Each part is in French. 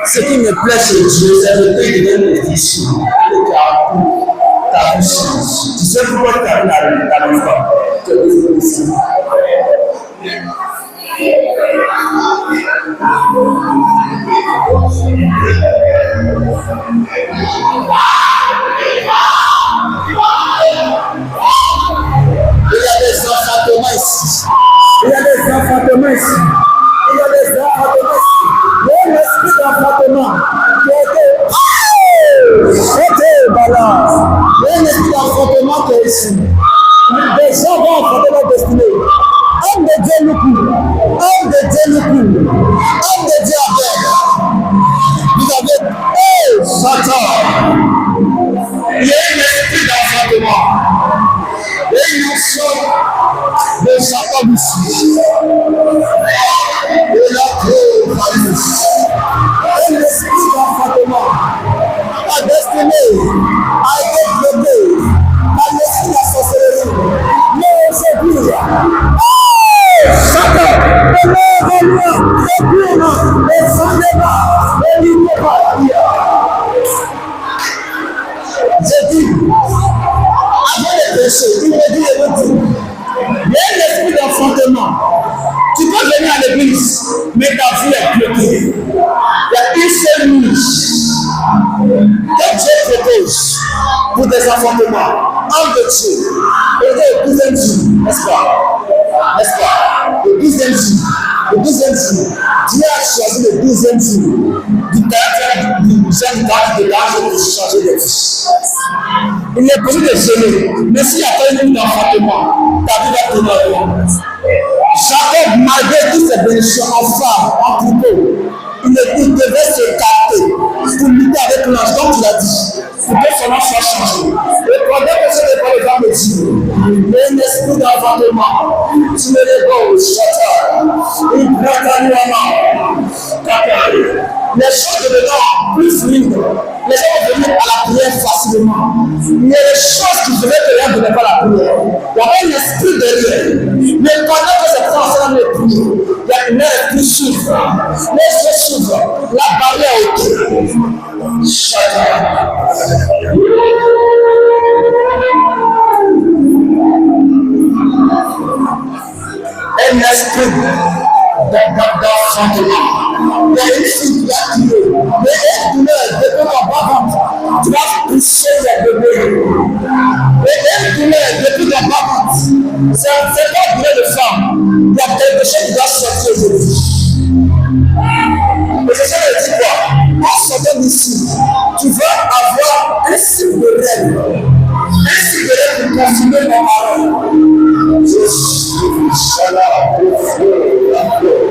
Ce qui me plaît chez Dieu, c'est le fait de donner les tissus, ta bouche. Tu sais pourquoi tu as la femme? Tu es désolé ici. Il y a des enfantements ici. Il y a des enfantements ici. Il y a des enfantements ici. Il y a l'esprit d'enfantement qui a été balance. Il y a l'esprit d'enfantement qui est ici. Des gens vont enfanter leur destinée. Homme de Dieu nous coule. Homme de Dieu nous coule. Homme de Dieu avec. Vous avez Satan. Il y a un esprit d'enfantement. Il y a une notion de Satan ici. Et la pauvre un esprit d'enfantement. La destinée a été bloquée par l'esprit de la sorcellerie. Mais aujourd'hui, Satan, le nom et sans débat, et libre par la vie. J'ai dit, avant de pécher, il me dit et me dit, il y a un esprit d'enfantement. Tu peux venir à l'église, mais ta vie est bloquée. Il y a une seule niche que Dieu propose pour des enfantements. Homme de Dieu. Et le 12e jour, n'est-ce pas? N'est-ce pas? Le 12e jour. Le 12e jour. Dieu a choisi le 12e jour du caractère du caractère de l'âge pour changer de vie. Il n'est possible de gêner. Mais s'il n'y a pas une d'enfantement, ta vie va tourner en rond. Jacob, malgré toutes ses bénédictions en femme, en troupeau, il devait se capter pour lutter avec l'ange, comme tu l'as dit, pour que son âme soit changé. Et pendant que ce n'est pas le temps de dire, un esprit d'enfantement, tu me l'épaules, Satan, il prend ta nuit en main, les choses devenant plus libres, les gens vont venir à la prière facilement. Il y a des choses qui faisaient que rien ne venait pas à la prière. Il y avait un esprit derrière. Mais pendant que ces frères ensemble les prier, il y a une esprit s'ouvre. Les yeux s'ouvrent. La barrière est autour. Chacun. Un esprit d'enfantement. Il y a une fille qui a tué. Mais une douleur, depuis ton bas-ventre, tu vas pousser tes bébés. Et une douleur, depuis ton bas-ventre, c'est pas une douleur de femme. Il y a quelque chose qui doit sortir aujourd'hui. Mais c'est ça que je dis quoi? En sortant d'ici, tu vas avoir un cycle de rêve. Un cycle de rêve pour continuer mon parole. Je suis Inch'Allah au feu, la fleur.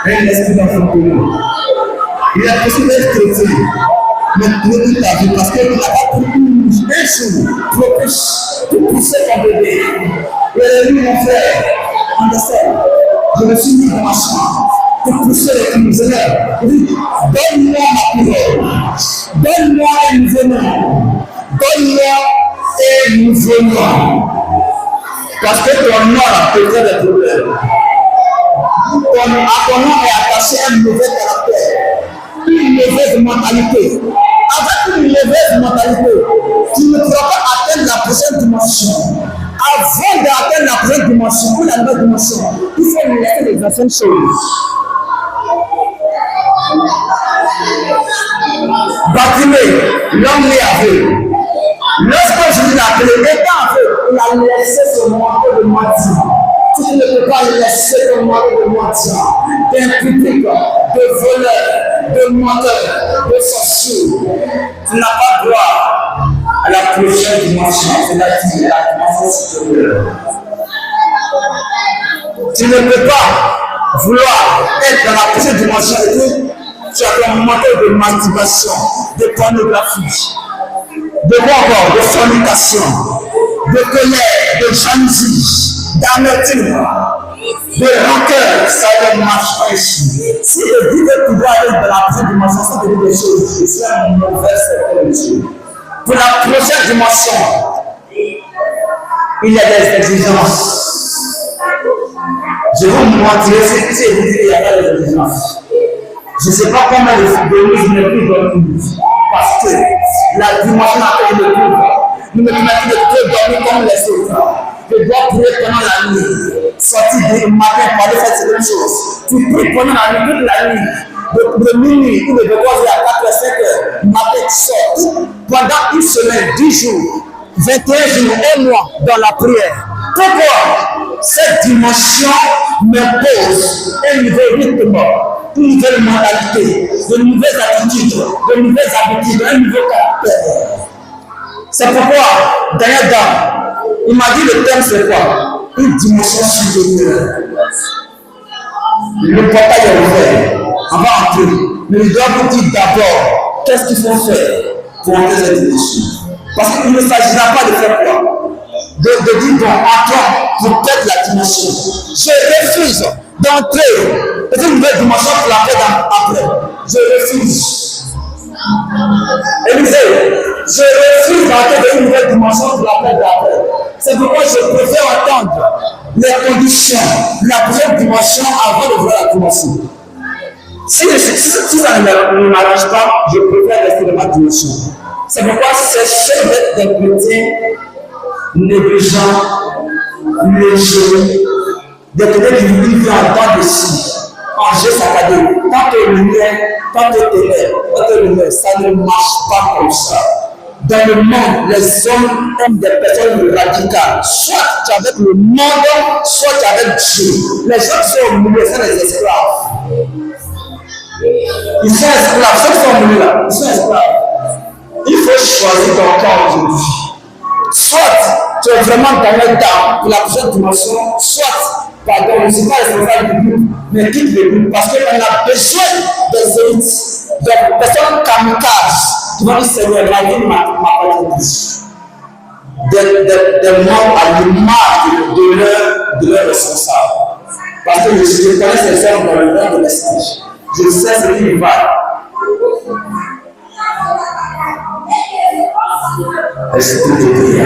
Un esprit d'enfantement. Il a possible d'être chrétien, mais pour toute ta vie, parce que tu n'as pas pu un jour pour pousser ton bébé. Et lui, mon frère, understand, je me suis mis dans ma chambre pour pousser les criminels. Il dit, donne-moi ma couleur, donne-moi un nouveau nom, donne-moi un nouveau nom. Parce que ton nom a peut-être des problèmes. À ton nom est attaché un mauvais caractère, une mauvaise mentalité. Avec une mauvaise mentalité, tu ne pourras pas atteindre la prochaine dimension. Avant d'atteindre la prochaine dimension ou la nouvelle dimension, il faut laisser les anciennes choses. Bartimée, l'homme né aveugle. Lorsque Jésus l'a appelé, étant aveugle, il a laissé son manteau de moitié. Tu ne peux pas laisser ton manteau de moitié d'impudique, de voleur, de menteur, de sorcier. Tu n'as pas droit à la prochaine dimension, c'est-à-dire la dimension supérieure. Tu ne peux pas vouloir être dans la prochaine dimension et tu as ton manteau de masturbation, de pornographie. de quoi encore? De fornication, de colère, de jalousie, d'amertume, de rancœur. Ça ne marche pas ici. Si le dit que tu dois aller dans la prochaine dimension, ça te dit des choses. Et c'est un mauvais secteur de Dieu. Pour la prochaine dimension, il y a des exigences. Je vous montrerai si vous dites qu'il y a des exigences. Je ne sais pas comment le footballiste ne peut pas dormir. Parce que la dimension à laquelle il me trouve, nous me permettons de dormir comme les autres. Je dois prier pendant la nuit. Sortir du matin pour aller faire certaines choses. Tu pries pendant la nuit, toute la nuit. De minuit ou de 2 heures à 4 heures, 5 heures, matin tu sors. Pendant une semaine, 10 jours, 21 jours, 1 mois dans la prière. Pourquoi? Cette dimension m'impose un nouveau rythme, une nouvelle mentalité, de nouvelles attitudes, de nouvelles habitudes, un nouveau caractère. C'est pourquoi, Daniel Dam, il m'a dit le thème c'est quoi? Une dimension supérieure. Le portail est ouvert. On va entrer. Mais il doit vous dire d'abord qu'est-ce qu'il faut faire pour entrer cette dimension. Parce qu'il ne s'agira pas de faire quoi? De dire bon, entrons pour peut-être la dimension. Je refuse d'entrer dans une nouvelle dimension pour la faire après. Je refuse. Élisée, je refuse d'entrer dans une nouvelle dimension pour la faire après. C'est pourquoi je préfère entendre les conditions, la première dimension avant de voir la dimension. Si ça ne m'arrange pas, je préfère rester dans ma dimension. C'est pourquoi c'est cher d'être des chrétiens négligents, légers, des chrétiens qui vivent en temps de ci, en jeu saccadé, tant que lumière, tant que ténèbres, ça ne marche pas comme ça. Dans le monde, les hommes aiment des personnes radicales. Soit tu es avec le monde, soit tu es avec Dieu. Les gens qui sont au milieu, sont des esclaves. Ils sont esclaves. Ceux qui sont au milieu là, ils sont esclaves. Il faut choisir ton camp aujourd'hui. Soit tu es vraiment dans le temps pour la prochaine dimension, soit, pardon, je ne suis pas responsable du groupe, mais quitte le groupe parce qu'on a besoin des élites, de personnes kamikazes. Tu vas dire, Seigneur, la vie m'a pas dit. Des membres à l'image de leur responsable. Parce que je connais ces hommes dans le monde de l'esprit. Je sais ce qu'ils valent. Est-ce que tu peux dire?